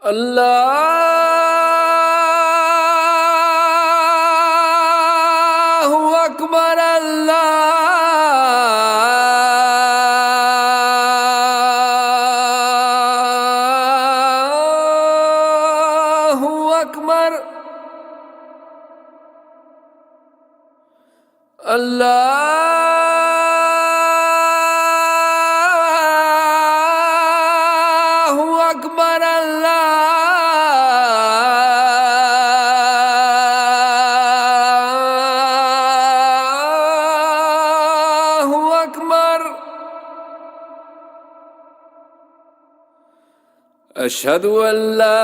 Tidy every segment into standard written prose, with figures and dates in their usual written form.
الله أكبر. الله أكبر. الله أكبر. الله أكبر. أشهد أن لا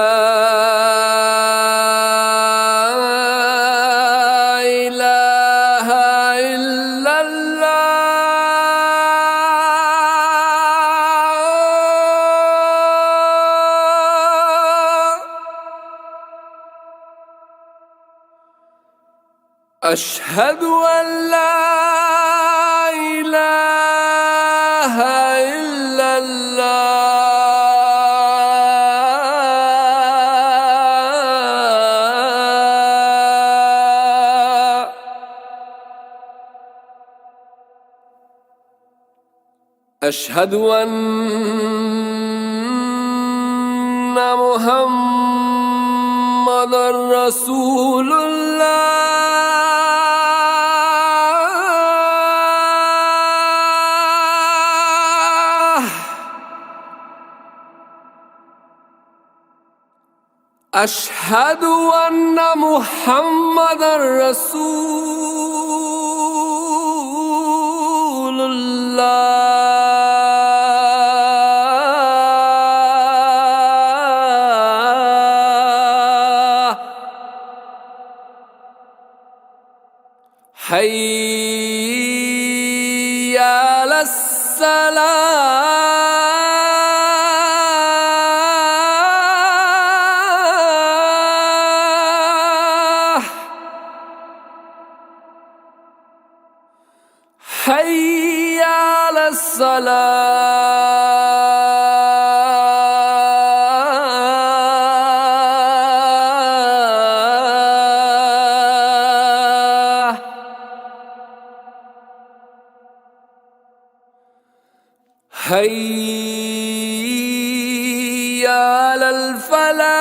إله إلا الله. أشهد أن لا إله إلا الله. أشهد أن محمدًا رسول الله. أشهد أن محمدًا رسول الله. حي على الصلاة. حي على الصلاة. حي على الفلاح.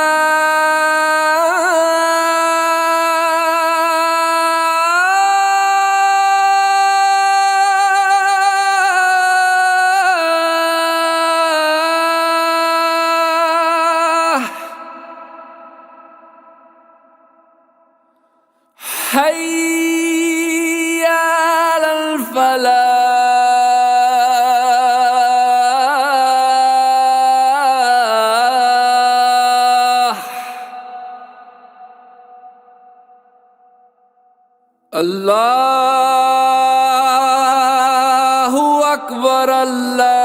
حي على الفلاح. الله أكبر. الله